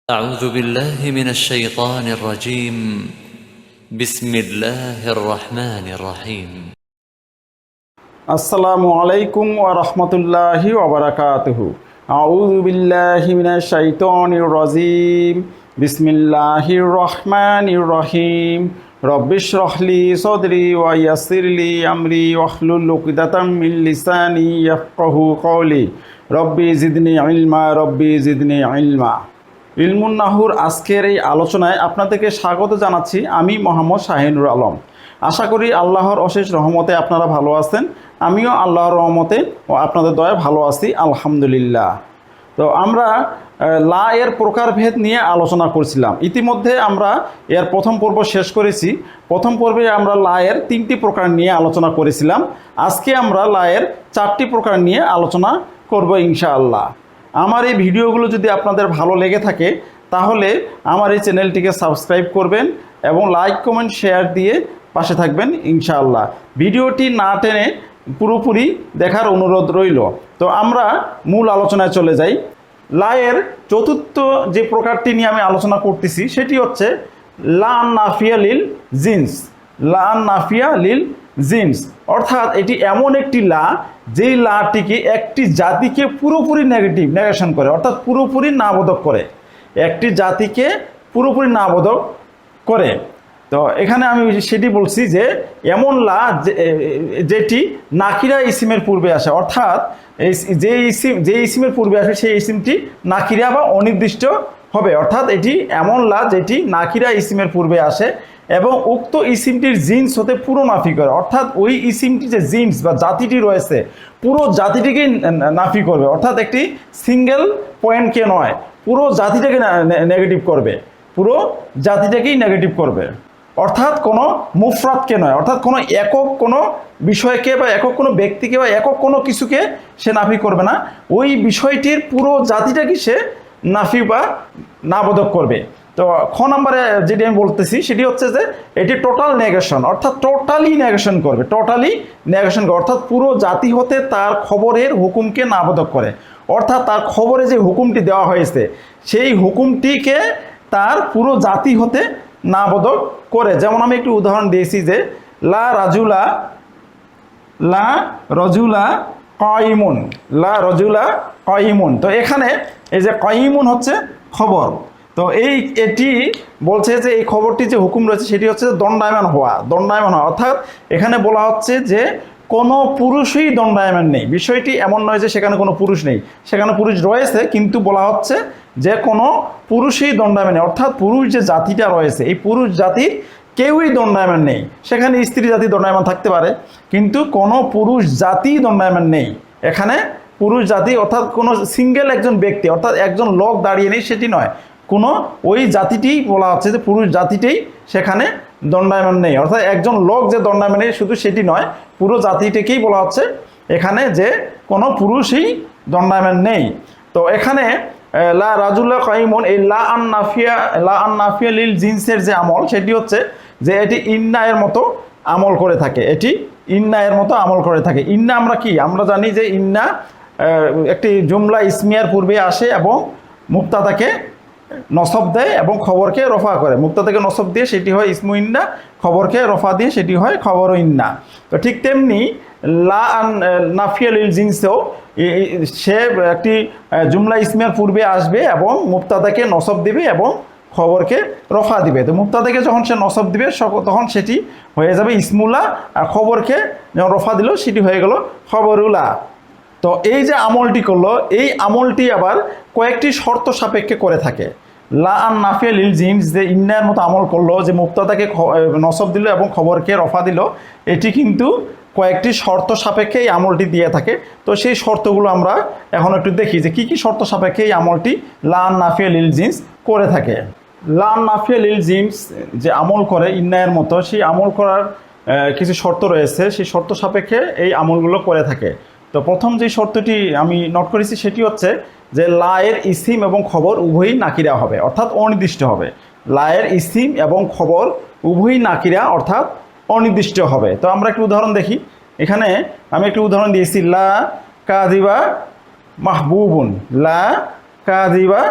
أعوذ بالله من الشيطان الرجيم بسم الله الرحمن الرحيم আসসালামু আলাইকুম ওয়া রাহমাতুল্লাহি ওয়া বারাকাতুহু। আউযু বিল্লাহি মিনাশ শাইতানির রাজিম। বিসমিল্লাহির রহমানির রহিম। রব্বিশরাহ লি সাদরি ওয়া ইয়াসসির লি আমরি ওয়াহলুল উকদাতাম মিন লিসানি ইয়াফকাহু কওলি। রব্বি জিদনি ইলমা, রব্বি জিদনি ইলমা। ইলমুন নাহুর আজকের এই আলোচনায় আপনাদেরকে স্বাগত জানাচ্ছি। আমি মোহাম্মদ শাহিনুর আলম। আশা করি আল্লাহর অশেষ রহমতে আপনারা ভালো আছেন। আমিও আল্লাহর রহমতে ও আপনাদের দয়ায় ভালো আছি, আলহামদুলিল্লাহ। তো আমরা লা এর প্রকারভেদ নিয়ে আলোচনা করছিলাম। ইতিমধ্যে আমরা এর প্রথম পর্ব শেষ করেছি। প্রথম পর্বে আমরা লা এর 3টি প্রকার নিয়ে আলোচনা করেছিলাম। আজকে আমরা লা এর 4টি প্রকার নিয়ে আলোচনা করব ইনশাআল্লাহ। আমার এই ভিডিওগুলো যদি আপনাদের ভালো লেগে থাকে তাহলে আমার এই চ্যানেলটিকে সাবস্ক্রাইব করবেন এবং লাইক কমেন্ট শেয়ার দিয়ে পাশে থাকবেন ইনশাআল্লাহ। ভিডিওটি না টেনে পুরোপুরি দেখার অনুরোধ রইল। তো আমরা মূল আলোচনায় চলে যাই। লা এর চতুর্থ যে প্রকারটি নিয়ে আমি আলোচনা করতেছি সেটি হচ্ছে লা নাফিয়া লিল জিন্স। লা নাফিয়া লিল জিন্স অর্থাৎ এটি এমন একটি লা যেই লাটিকে একটি জাতিকে পুরোপুরি নেগেশন করে, অর্থাৎ পুরোপুরি নাবোধক করে, একটি জাতিকে পুরোপুরি নাবোধক করে। তো এখানে আমি সেটি বলছি যে এমন লা যেটি নাকিরা ইসিমের পূর্বে আসে, অর্থাৎ যে ইসিমের পূর্বে আসে সেই ইসিমটি নাকিরা বা অনির্দিষ্ট হবে। অর্থাৎ এটি এমন লা যেটি নাকিরা ইসিমের পূর্বে আসে এবং উক্ত ইসিমটির জিন্স হতে পুরো নাফি করে, অর্থাৎ ওই ইসিমটি যে জিন্স বা জাতিটি রয়েছে পুরো জাতিটিকেই নাফি করবে, অর্থাৎ একটি সিঙ্গেল পয়েন্টকে নয়, পুরো জাতিটাকে নেগেটিভ করবে, পুরো জাতিটাকেই নেগেটিভ করবে। অর্থাৎ কোনো মুফরাদকে নয়, অর্থাৎ কোনো একক কোনো বিষয়কে বা একক কোনো ব্যক্তিকে বা একক কোনো কিছুকে সে নাফি করবে না, ওই বিষয়টির পুরো জাতিটাকে সে নাফি বা নাবোধক করবে। তো খ নম্বরে যেটি আমি বলতেছি সেটি হচ্ছে যে এটি টোটাল নেগেশন, অর্থাৎ টোটালি নেগেশন করবে, টোটালি নেগেশন করবে, অর্থাৎ পুরো জাতি হতে তার খবরের হুকুমকে নাবোধক করে, অর্থাৎ তার খবরে যে হুকুমটি দেওয়া হয়েছে সেই হুকুমটিকে তার পুরো জাতি হতে নাবোধক করে। যেমন আমি একটু উদাহরণ দিয়েছি যে লা রজুলা কাইমুন, লা রজুলা কাইমুন। তো এখানে এই যে কাইমুন হচ্ছে খবর, তো এটি বলছে যে এই খবরটি যে হুকুম রয়েছে সেটি হচ্ছে দণ্ডায়মান হওয়া, অর্থাৎ এখানে বলা হচ্ছে যে কোনো পুরুষই দণ্ডায়মান নেই। বিষয়টি এমন নয় যে সেখানে কোনো পুরুষ নেই, সেখানে পুরুষ রয়েছে, কিন্তু বলা হচ্ছে যে কোনো পুরুষই দণ্ডায়মান নেই, অর্থাৎ পুরুষ যে জাতিটা রয়েছে এই পুরুষ জাতির কেউই দণ্ডায়মান নেই। সেখানে স্ত্রী জাতি দণ্ডায়মান থাকতে পারে, কিন্তু কোনো পুরুষ জাতি দণ্ডায়মান নেই। এখানে পুরুষ জাতি অর্থাৎ কোনো সিঙ্গেল একজন ব্যক্তি, অর্থাৎ একজন লোক দাঁড়িয়ে নেই সেটি নয়, কোনো ওই জাতিটিই বলা হচ্ছে যে পুরুষ জাতিটাই সেখানে দণ্ডায়মান নেই, অর্থাৎ একজন লোক যে দণ্ডায়মান নেই শুধু সেটি নয়, পুরো জাতিটিকেই বলা হচ্ছে এখানে যে কোনো পুরুষই দণ্ডায়মান নেই। তো এখানে লা রাজুল্লাহ কাইমুন, এই লা আন নাফিয়া লিল জিন্সের যে আমল সেটি হচ্ছে যে এটি ইন্না এর মতো আমল করে থাকে, এটি ইন্না এর মতো আমল করে থাকে। ইন্না আমরা কি আমরা জানি যে ইন্না একটি জুমলা ইসমিয়ার পূর্বে আসে এবং মুক্তাদাকে নসব দেয় এবং খবরকে রফা করে। মুক্তাদাকে নসব দিয়ে সেটি হয় ইসমু ইন্না, খবরকে রফা দিয়ে সেটি হয় খবর ইন্না। তো ঠিক তেমনি লা আন নাফিয়া লিল জিন্সেও সে একটি জুমলা ইসমিয়ার পূর্বে আসবে এবং মুক্তাদাকে নসব দিবে এবং খবরকে রফা দিবে। তো মুক্তাদাকে যখন সে নসব দিবে তখন সেটি হয়ে যাবে ইসমুল্লা, আর খবরকে যখন রফা দিল সেটি হয়ে গেল খবরুল্লাহ। তো এই যে আমলটি করলো এই আমলটি আবার কয়েকটি শর্ত সাপেক্ষে করে থাকে। লা আন নাফিয়া লিল জিন্স যে ইন্নার মতো আমল করলো, যে মুক্তাদাকে নসব দিল এবং খবরকে রফা দিল, এটি কিন্তু কয়েকটি শর্ত সাপেক্ষে এই আমলটি দিয়ে থাকে। তো সেই শর্তগুলো আমরা এখন একটু দেখি যে কী শর্ত সাপেক্ষে এই আমলটি লা আন নাফিয়া লিল জিন্স করে থাকে। লা আন নাফিয়া লিল জিন্স যে আমল করে ইন্নায়ের মতো, সেই আমল করার কিছু শর্ত রয়েছে, সেই শর্ত সাপেক্ষে এই আমলগুলো করে থাকে। তো প্রথম যে শর্তটি আমি নোট করেছি সেটি হচ্ছে যে লা এর ইসিম এবং খবর উভয়ই নাকিরা হবে, অর্থাৎ অনির্দিষ্ট হবে। লা এর ইসিম এবং খবর উভয়ই নাকিরা অর্থাৎ অনির্দিষ্ট হবে। তো আমরা একটু উদাহরণ দেখি। এখানে আমি একটু উদাহরণ দিয়েছি লা কাযিবা মাহবুবুন, লা কাযিবা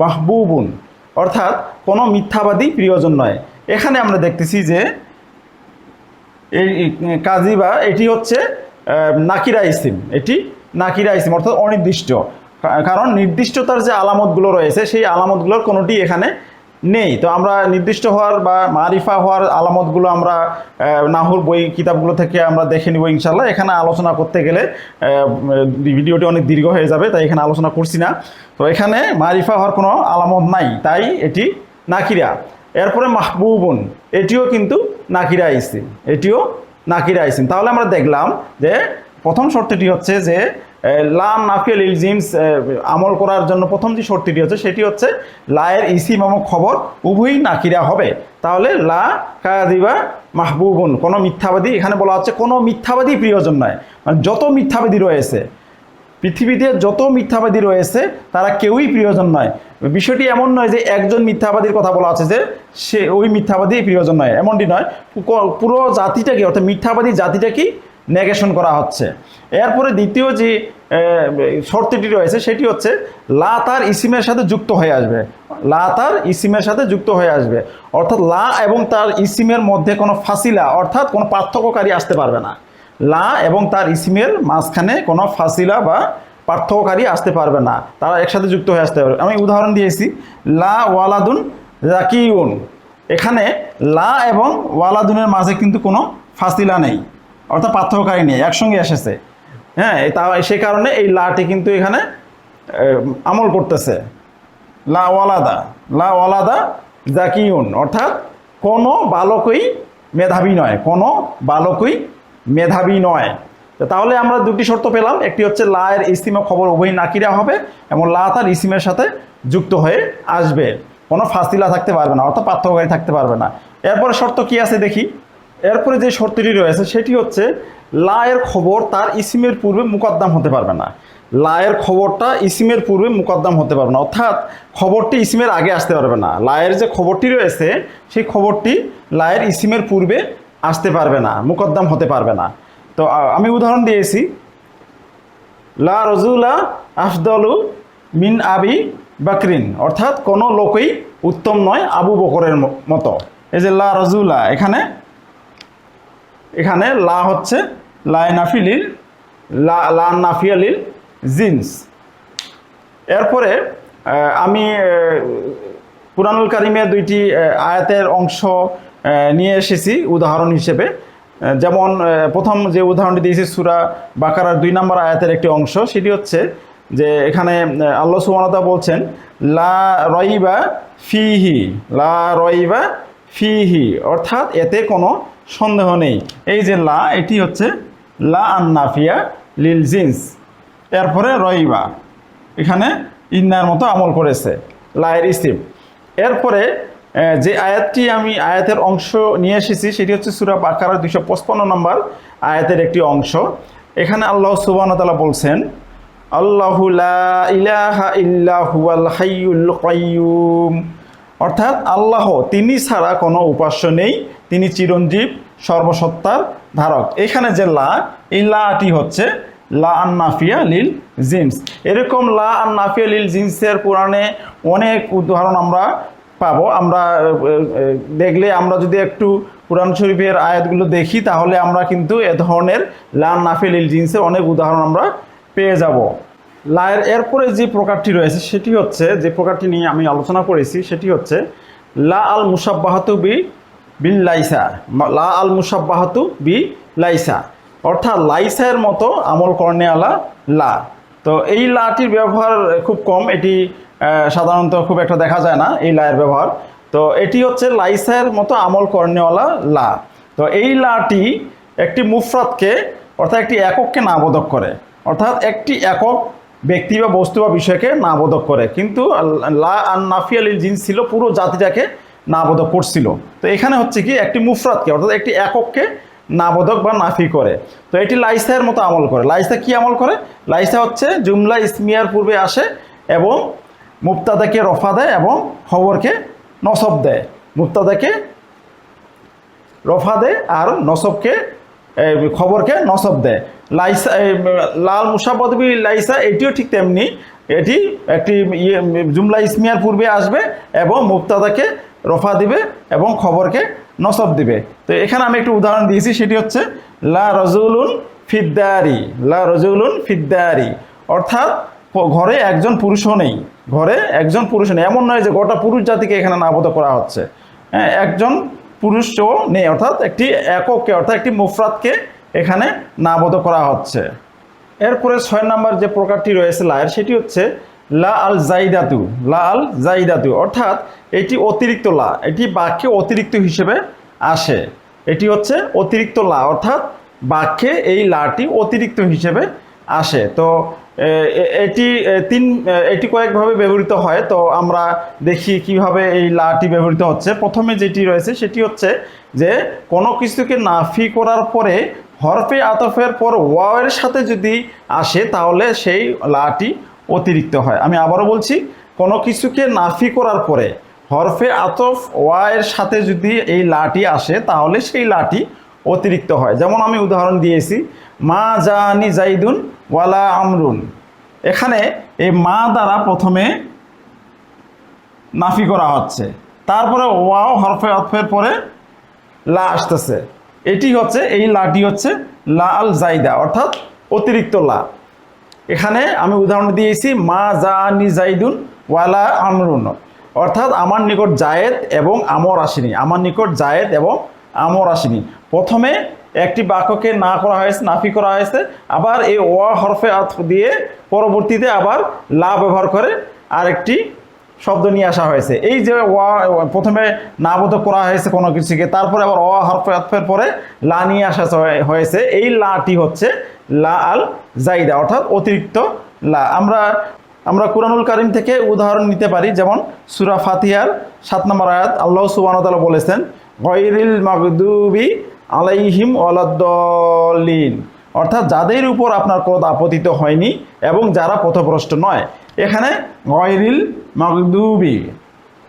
মাহবুবুন, অর্থাৎ কোনো মিথ্যাবাদী প্রিয়জন নয়। এখানে আমরা দেখতেছি যে এই কাজিবা এটি হচ্ছে নাকিরা ইসিম, এটি নাকিরা ইসিম অর্থাৎ অনির্দিষ্ট, কারণ নির্দিষ্টতার যে আলামতগুলো রয়েছে সেই আলামতগুলোর কোনোটি এখানে নেই। তো আমরা নির্দিষ্ট হওয়ার বা মারিফা হওয়ার আলামতগুলো আমরা নাহুর বই কিতাবগুলো থেকে আমরা দেখে নিব ইনশাল্লাহ। এখানে আলোচনা করতে গেলে ভিডিওটি অনেক দীর্ঘ হয়ে যাবে, তাই এখানে আলোচনা করছি না। তো এখানে মারিফা হওয়ার কোনো আলামত নাই, তাই এটি নাকিরা। এরপরে মাহবুবুন, এটিও কিন্তু নাকিরা ইসিম, এটিও নাকিরা ইসিম। তাহলে আমরা দেখলাম যে প্রথম শর্তটি হচ্ছে যে লা নাফিয়া লিল জিন্স আমল করার জন্য প্রথম যে শর্তটি হচ্ছে সেটি হচ্ছে লায়ের ইসিম এবং খবর উভয়ই নাকিরা হবে। তাহলে লা কাযিবা মাহবুবুন, কোনো মিথ্যাবাদী, এখানে বলা হচ্ছে কোনো মিথ্যাবাদী প্রিয়জন নয়। মানে যত মিথ্যাবাদী রয়েছে পৃথিবীতে, যত মিথ্যাবাদী রয়েছে তারা কেউই প্রিয়জন নয়। বিষয়টি এমন নয় যে একজন মিথ্যাবাদীর কথা বলা আছে যে সে ওই মিথ্যাবাদী প্রিয়জন নয়, এমনটি নয়। পুরো জাতিটাকে অর্থাৎ মিথ্যাবাদী জাতিটাকেই নেগেশন করা হচ্ছে। এরপরে দ্বিতীয় যে শর্তটি রয়েছে সেটি হচ্ছে লা তার ইসিমের সাথে যুক্ত হয়ে আসবে, লা তার ইসিমের সাথে যুক্ত হয়ে আসবে, অর্থাৎ লা এবং তার ইসিমের মধ্যে কোনো ফাসিলা অর্থাৎ কোনো পার্থক্যকারী আসতে পারবে না। লা এবং তার ইসিমের মাঝখানে কোনো ফাসিলা বা পার্থক্যকারী আসতে পারবে না, তারা একসাথে যুক্ত হয়ে আসতে পারবে। আমি উদাহরণ দিয়েছি লা ওয়ালাদুন জাকিউন, এখানে লা এবং ওয়ালাদুনের মাঝে কিন্তু কোনো ফাসিলা নেই, অর্থাৎ পার্থক্যকারী নেই, একসঙ্গে এসেছে। হ্যাঁ, সেই কারণে এই লাটি কিন্তু এখানে আমল করতেছে। লা ওয়ালাদা জাকিউন, অর্থাৎ কোনো বালকই মেধাবী নয়, কোনো বালকই মেধাবী নয়। তাহলে আমরা দুটি শর্ত পেলাম, একটি হচ্ছে লা এর ইসিম ও খবর উভয়ই নাকিরা হবে এবং লা তার ইসিমের সাথে যুক্ত হয়ে আসবে, কোনো ফাসিলা থাকতে পারবে না, অর্থাৎ পার্থক্যকারী থাকতে পারবে না। এরপরে শর্ত কি আছে দেখি। এরপরে যে শর্তটি রয়েছে সেটি হচ্ছে লা এর খবর তার ইসিমের পূর্বে মুকদ্দাম হতে পারবে না। লা এর খবরটা ইসিমের পূর্বে মুকদ্দাম হতে পারবে না, অর্থাৎ খবরটি ইসিমের আগে আসতে পারবে না। লা এর যে খবরটি রয়েছে সেই খবরটি লা এর ইসিমের পূর্বে আসতে পারবে না, মুকদ্দাম হতে পারবে না। তো আমি উদাহরণ দিয়েছি লা রজুলা আফদলু মিন আবি বাকরিন, অর্থাৎ কোনো লোকই উত্তম নয় আবু বকরের মতো। এই যে লা রজুলা, এখানে লা হচ্ছে লা নাফিয়া লিল জিন্স। এরপরে আমি কুরআনুল কারীমের দুইটি আয়াতের অংশ নিয়ে এসেছি উদাহরণ হিসেবে। যেমন প্রথম যে উদাহরণটি দিয়েছি সূরা বাকারার 2 নম্বর আয়াতের একটি অংশ, সেটি হচ্ছে যে এখানে আল্লাহ সুবহানাহু ওয়া তাআলা বলছেন লা রয়বা ফিহি, অর্থাৎ এতে কোনো সন্দেহ নেই। এই যে লা, এটি হচ্ছে লা আন্নাফিয়া লিল জিন্স। এরপরে রয়বা, এখানে ইন্নার মতো আমল করেছে, লায়ের ইসিম। এরপরে যে আমি আয়াতের অংশ নিয়ে এসেছি সেটি হচ্ছে সূরা বাকারার 255 নম্বর আয়াতের একটি অংশ। এখানে আল্লাহ সুবহানাহু ওয়া তাআলা বলছেন আল্লাহু লা ইলাহা ইল্লা হুয়াল হাইয়ুল কাইয়্যুম, অর্থাৎ আল্লাহ তিনি ছাড়া কোনো উপাস্য নেই, তিনি চিরঞ্জীব সর্বসত্তার ধারক। এখানে যে লা, এই লাটি হচ্ছে লা আন্নাফিয়া লিল জিন্স। এরকম লা আন্নাফিয়া লিল জিন্সের কোরআনে অনেক উদাহরণ আমরা পাবো। আমরা দেখলে, আমরা যদি একটু কোরআন শরীফের আয়াতগুলো দেখি তাহলে আমরা কিন্তু এ ধরনের লা আন্নাফিয়া লিল জিন্সের অনেক উদাহরণ আমরা পেয়ে যাব। লায়ের এরপরে যে প্রকারটি রয়েছে সেটি হচ্ছে, যে প্রকারটি নিয়ে আমি আলোচনা করেছি সেটি হচ্ছে লা আল মুসাব্বাহাতু বিল লাইসা, লা আল মুসাব্বাহাতু বি লাইসা, অর্থাৎ লাইসার মতো আমল করনে আলা লা। তো এই লাটির ব্যবহার খুব কম, এটি সাধারণত খুব একটা দেখা যায় না এই লায়ের ব্যবহার। তো এটি হচ্ছে লাইসার মতো আমল করনেওয়ালা লা। তো এই লাটি একটি মুফরাদকে অর্থাৎ একটি একককে নাবোধক করে, অর্থাৎ একটি একক ব্যক্তি বা বস্তু বা বিষয়কে নাবোধক করে, কিন্তু লা আন নাফিয়া লিল জিন্স ছিল পুরো জাতিটাকে নাবোধক করছিল। তো এখানে হচ্ছে কি একটি মুফরাদকে অর্থাৎ একটি একককে নাবোধক বা নাফি করে। তো এটি লাইসার মতো আমল করে। লাইসা কি আমল করে? লাইসা হচ্ছে জুমলা ইসমিয়ার পূর্বে আসে এবং মুবতাদাকে রফা দেয় এবং খবরকে নসব দেয়। মুবতাদাকে রফা দেয় আর নসবকে খবরকে নসব দেয়। লাইসা লাল মুসাব্বাহাতু বিল লাইসা, এটিও ঠিক তেমনি এটি একটি জুমলা ইসমিয়ার পূর্বে আসবে এবং মুবতাদাকে রফা দিবে এবং খবরকে নসব দিবে। তো এখানে আমি একটু উদাহরণ দিয়েছি, সেটি হচ্ছে লা রজুলুন ফিদ্দারি, লা রজুলুন ফিদ্দারি, অর্থাৎ ঘরে একজন পুরুষও নেই, ঘরে একজন পুরুষ নেই। এমন নয় যে গোটা পুরুষ জাতিকে এখানে নাবদ করা হচ্ছে, হ্যাঁ, একজন পুরুষও নেই, অর্থাৎ একটি এককে অর্থাৎ একটি মুফরাদকে এখানে নাবদ করা হচ্ছে। এরপরে 6 নম্বর যে প্রকারটি রয়েছে লায়ের, সেটি হচ্ছে লা আল জাইদাতু, লা আল জাইদাতু, অর্থাৎ এটি অতিরিক্ত লা, এটি বাক্যে অতিরিক্ত হিসেবে আসে। এটি হচ্ছে অতিরিক্ত লা, অর্থাৎ বাক্যে এই লাটি অতিরিক্ত হিসেবে আসে। তো এটি কয়েকভাবে ব্যবহৃত হয়। তো আমরা দেখি কিভাবে এই লাটি ব্যবহৃত হচ্ছে। প্রথমে যেটি রয়েছে সেটি হচ্ছে যে কোনো কিছুকে নাফি করার পরে হরফে আতফের পর ওয়াওয়ের সাথে যদি আসে তাহলে সেই লাটি অতিরিক্ত হয়। আমি আবারও বলছি, কোনো কিছুকে নাফি করার পরে হরফে আতফ ওয়াওয়ের সাথে যদি এই লাটি আসে তাহলে সেই লাটি অতিরিক্ত হয়। যেমন আমি উদাহরণ দিয়েছি, মা জানি জাইদুন ওয়ালা আমরুন। এখানে এই মা দ্বারা প্রথমে নাফি করা হচ্ছে, তারপরে ওয়াও হরফে আতফের পরে লা আসতেছে। এটি হচ্ছে, এই লাটি হচ্ছে লা আল জাইদা, অর্থাৎ অতিরিক্ত লা। এখানে আমি উদাহরণ দিয়েছি মা জানি জাইদুন ওয়ালা আমরুন, অর্থাৎ আমার নিকট জায়েদ এবং আমর আসেনি, আমার নিকট জায়েদ এবং আমর আসেনি। প্রথমে একটি বাক্যকে না করা হয়েছে, নাফি করা হয়েছে, আবার এই ওয়া হরফে আতফ দিয়ে পরবর্তীতে আবার লা ব্যবহার করে আরেকটি শব্দ নিয়ে আসা হয়েছে। এই যে ওয়া প্রথমে নাবদ করা হয়েছে কোনো কিছুকে, তারপরে আবার ওয়া হরফে আতফের পরে লা নিয়ে আসা হয়েছে, এই লাটি হচ্ছে লা আল জাইদা, অর্থাৎ অতিরিক্ত লা। আমরা কুরআনুল কারীম থেকে উদাহরণ নিতে পারি। যেমন সূরা ফাতিহার 7 নম্বর আয়াত, আল্লাহ সুবহানাহু ওয়া তাআলা বলেছেন গায়রিল মাগদুবি আলাইহিম ওয়ালাদ-দাল্লিন, অর্থাৎ যাদের উপর আপনার ক্রোধ আপতিত হয়নি এবং যারা পথভ্রষ্ট নয়। এখানে গায়রিল মাগদুবি,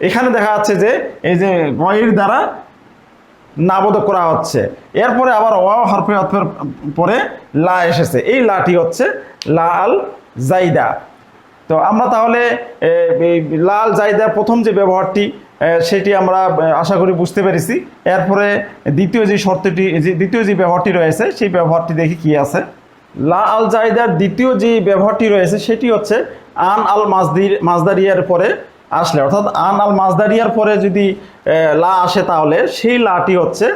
এখানে দেখা যাচ্ছে যে এই যে গয়ের দ্বারা নাবদ করা হচ্ছে, এরপরে আবার ওয়াও হরফে আতফের পরে লা এসেছে, এই লাটি হচ্ছে লা আল জাইদা। তো আমরা তাহলে লা আল জাইদার প্রথম যে ব্যবহারটি সেটি আমরা আশা করি বুঝতে পেরেছি। এরপরে দ্বিতীয় যে ব্যবহারটি রয়েছে সেই ব্যবহারটি দেখি কি আছে। লা আল জাইদার দ্বিতীয় যে ব্যবহারটি রয়েছে সেটি হচ্ছে আন আল মাজদারিয়ার পরে আসলে, অর্থাৎ আন আল মাজদারিয়ার পরে যদি লা আসে তাহলে সেই লাটি হচ্ছে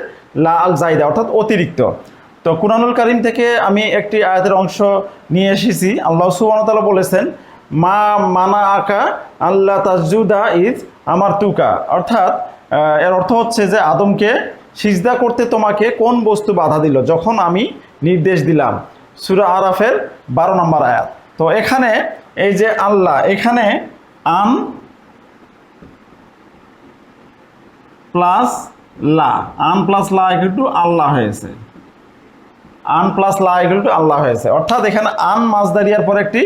লা আল জাইদা, অর্থাৎ অতিরিক্ত। তো কুরআনুল কারীম থেকে আমি একটি আয়াতের অংশ নিয়ে এসেছি। আল্লাহ সুবহানাহু ওয়া তাআলা বলেছেন মা মানা আকা আল্লাহ তাসজুদা ইজ আমার তুকা, অর্থাৎ এর অর্থ হচ্ছে যে আদমকে সিজদা করতে তোমাকে কোন বস্তু বাধা দিল যখন আমি নির্দেশ দিলাম। সূরা আরাফের 12 নম্বর আয়াত। তো এখানে এই যে আল্লাহ, এখানে আন প্লাস লা, আন প্লাস লা ইকুয়াল টু আল্লাহ হয়েছে, আন প্লাস লা ইকুয়াল টু আল্লাহ হয়েছে, অর্থাৎ এখানে আন মাজদারিয়ার পর একটি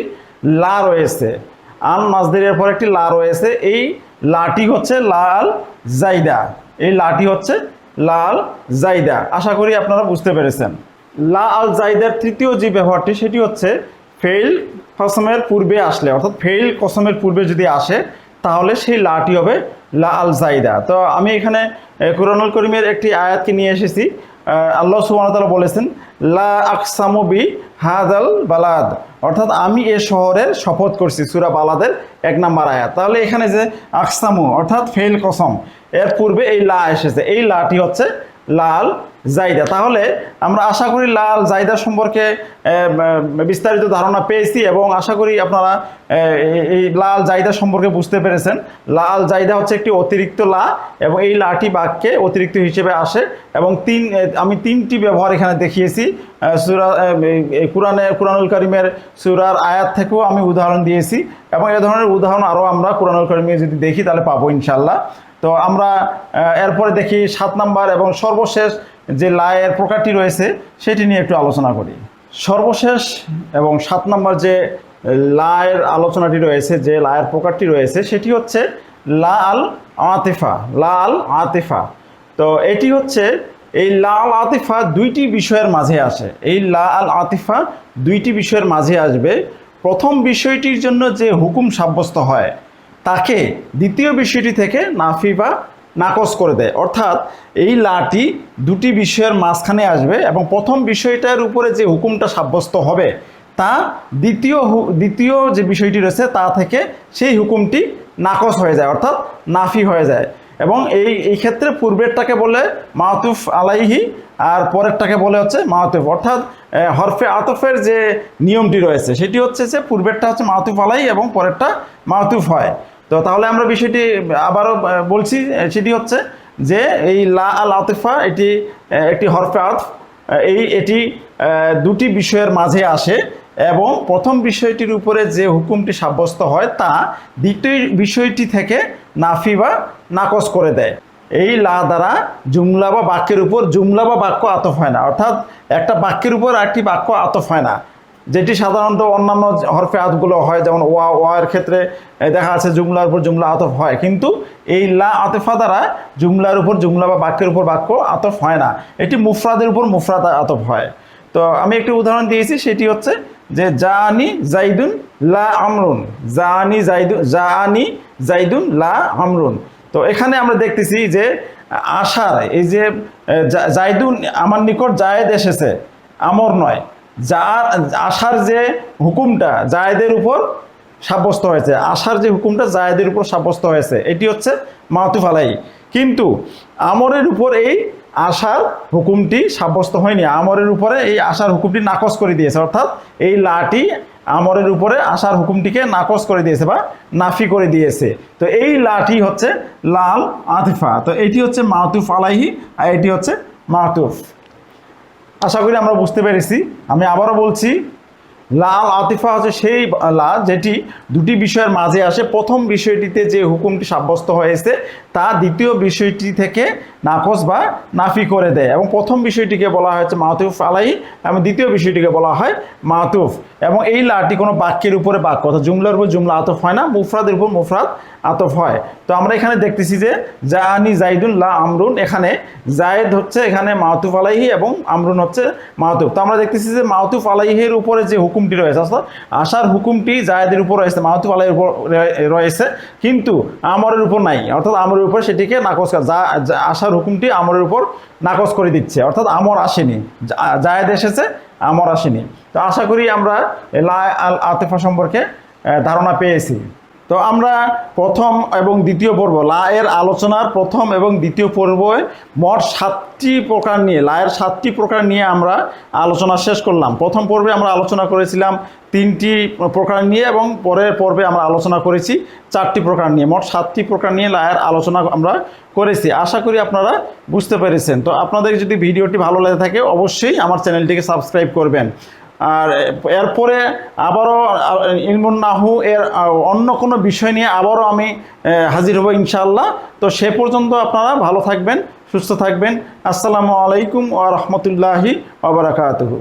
লা রয়েছে, আন মাজদারিয়ার পর একটি লা রয়েছে। এই লাটি হচ্ছে লা আল জাইদা, এই লাটি হচ্ছে লা আল জাইদা। আশা করি আপনারা বুঝতে পেরেছেন। লা আল জাইদার তৃতীয় যে ব্যবহারটি সেটি হচ্ছে ফেইল কসমের পূর্বে আসলে, অর্থাৎ ফেইল কসমের পূর্বে যদি আসে তাহলে সেই লাটি হবে লা আল জাইদা। তো আমি এখানে কুরআনুল কারীমের একটি আয়াতকে নিয়ে এসেছি। আল্লাহ সুবহানাহু ওয়া তাআলা বলেছেন লা আকসামু বি হাযাল বালাদ, অর্থাৎ আমি এ শহরের শপথ করছি, সূরা বালাদের 1 নম্বর আয়াত। তাহলে এখানে যে আকসামু অর্থাৎ ফেইল কসম, এর পূর্বে এই লা এসেছে, এই লাটি হচ্ছে লা আল জাইদা। তাহলে আমরা আশা করি লা আল জাইদা সম্পর্কে বিস্তারিত ধারণা পেয়েছি এবং আশা করি আপনারা এই লা আল জাইদা সম্পর্কে বুঝতে পেরেছেন। লা আল জাইদা হচ্ছে একটি অতিরিক্ত লা এবং এই লাটি বাক্যে অতিরিক্ত হিসেবে আসে এবং আমি 3টি ব্যবহার এখানে দেখিয়েছি। কুরআনুল কারীমের সূরার আয়াত থেকেও আমি উদাহরণ দিয়েছি এবং এ ধরনের উদাহরণ আরও আমরা কুরআনুল কারীমে যদি দেখি তাহলে পাবো ইনশাআল্লাহ। তো আমরা এরপরে দেখি 7 নম্বর এবং সর্বশেষ যে লায়ের প্রকারটি রয়েছে সেটি নিয়ে একটু আলোচনা করি। সর্বশেষ এবং 7 নম্বর যে লায়ের আলোচনাটি রয়েছে, যে লায়ের প্রকারটি রয়েছে সেটি হচ্ছে লা আল আতিফা, লা আল আতিফা। তো এটি হচ্ছে এই লা আল আতিফা দুইটি বিষয়ের মাঝে আসে, এই লা আল আতিফা দুইটি বিষয়ের মাঝে আসবে। প্রথম বিষয়টির জন্য যে হুকুম সাব্যস্ত হয় তাকে দ্বিতীয় বিষয়টি থেকে নাফি বা নাকচ করে দেয়। অর্থাৎ এই লাটি দুটি বিষয়ের মাঝখানে আসবে এবং প্রথম বিষয়টার উপরে যে হুকুমটা সাব্যস্ত হবে তা দ্বিতীয় যে বিষয়টি রয়েছে তা থেকে সেই হুকুমটি নাকচ হয়ে যায়, অর্থাৎ নাফি হয়ে যায়। এবং এই ক্ষেত্রে পূর্বেরটাকে বলে মাতুফ আলাইহি আর পরেরটাকে বলে হচ্ছে মাতুফ। অর্থাৎ হরফে আতফের যে নিয়মটি রয়েছে সেটি হচ্ছে যে পূর্বেরটা হচ্ছে মাতুফ আলাই এবং পরেরটা মাতুফ হয়। তো তাহলে আমরা বিষয়টি আবারও বলছি, সেটি হচ্ছে যে এই লা আল আতিফা এটি একটি হরফে আতফ, এটি দুটি বিষয়ের মাঝে আসে এবং প্রথম বিষয়টির উপরে যে হুকুমটি সাব্যস্ত হয় তা দ্বিতীয় বিষয়টি থেকে নাফি বা নাকচ করে দেয়। এই লা দ্বারা জুমলা বা বাক্যের উপর জুমলা বা বাক্য আতফ হয় না, অর্থাৎ একটা বাক্যের উপর একটি বাক্য আতফ হয় না, যেটি সাধারণত অন্যান্য হরফে আতফগুলো হয়, যেমন ওয়ার ক্ষেত্রে দেখা যাচ্ছে জুমলার উপর জুমলা আতফ হয়, কিন্তু এই লা আতফা দ্বারা জুমলার উপর জুমলা বা বাক্যের উপর বাক্য আতফ হয় না, এটি মুফরাদের উপর মুফরাদ আতফ হয়। তো আমি একটি উদাহরণ দিয়েছি, সেটি হচ্ছে যে জানি জাইদুন লা আমরুন, জানি জাইদুন লা আমরুন। তো এখানে আমরা দেখতেছি যে আশার এই যে জাইদুন আমার নিকট জায়েদ এসেছে, আমর নয়, আশার যে হুকুমটা জায়েদের উপর সাব্যস্ত হয়েছে, আশার যে হুকুমটা জায়েদের উপর সাব্যস্ত হয়েছে এটি হচ্ছে মাতুফ আলাই। কিন্তু আমরের উপর এই আশার হুকুমটি সাব্যস্ত হয়নি, আমরের উপরে এই আশার হুকুমটি নাকচ করে দিয়েছে, অর্থাৎ এই লাটি আমরের উপরে আশার হুকুমটিকে নাকচ করে দিয়েছে বা নাফি করে দিয়েছে। তো এই লাটি হচ্ছে লাল আতিফা। তো এটি হচ্ছে মাতুফ আলাইহি আর এটি হচ্ছে মাতুফ। আশা করি আমরা বুঝতে পেরেছি। আমি আবারও বলছি, লাল আতিফা হচ্ছে সেই লা যেটি দুটি বিষয়ের মাঝে আসে, প্রথম বিষয়টিতে যে হুকুমটি সাব্যস্ত হয়েছে তা দ্বিতীয় বিষয়টি থেকে নাকচ বা নাফি করে দেয়, এবং প্রথম বিষয়টিকে বলা হয়েছে মাতুফ আলাই এবং দ্বিতীয় বিষয়টিকে বলা হয় মাতুফ। এবং এই লাটি কোনো বাক্যের উপরে বাক্য, অর্থাৎ জুমলার উপর জুমলা আতফ হয় না, মুফরাদের উপর মুফরাদ আতফ হয়। তো আমরা এখানে দেখতেছি যে জানি জাইদুন লা আমরুন, এখানে জায়েদ হচ্ছে এখানে মাতুফ আলাইহি এবং আমরুন হচ্ছে মাতুফ। তো আমরা দেখতেছি যে মাতুফ আলাইহির উপরে যে হুকুমটি রয়েছে, অর্থাৎ আশার হুকুমটি জায়েদের উপর রয়েছে, মাতুফ আলাইহির উপর রয়েছে, কিন্তু আমরের উপর নাই, অর্থাৎ আমরের উপর সেটিকে নাকচ, আশার হুকুমটি আমরের উপর নাকচ করে দিচ্ছে, অর্থাৎ আমর আসেনি, জায়েদ এসেছে, আমর আসেনি। তো আশা করি আমরা লা আল আতিফা সম্পর্কে ধারণা পেয়েছি। তো আমরা প্রথম এবং দ্বিতীয় পর্ব লা এর আলোচনার প্রথম এবং দ্বিতীয় পর্বে মোট 7টি প্রকার নিয়ে, লা এর 7টি প্রকার নিয়ে আমরা আলোচনা শেষ করলাম। প্রথম পর্বে আমরা আলোচনা করেছিলাম 3টি প্রকার নিয়ে এবং পরের পর্বে আমরা আলোচনা করেছি 4টি প্রকার নিয়ে, মোট 7টি প্রকার নিয়ে লা এর আলোচনা আমরা করেছি। আশা করি আপনারা বুঝতে পেরেছেন। তো আপনাদের যদি ভিডিওটি ভালো লেগে থাকে অবশ্যই আমার চ্যানেলটিকে সাবস্ক্রাইব করবেন। আর এরপরে আবারও ইলমুন নাহু এর অন্য কোনো বিষয় নিয়ে আবারও আমি হাজির হব ইনশাআল্লাহ। তো সে পর্যন্ত আপনারা ভালো থাকবেন, সুস্থ থাকবেন। আসসালামু আলাইকুম ওয়া রাহমাতুল্লাহি ওয়া বারাকাতুহু।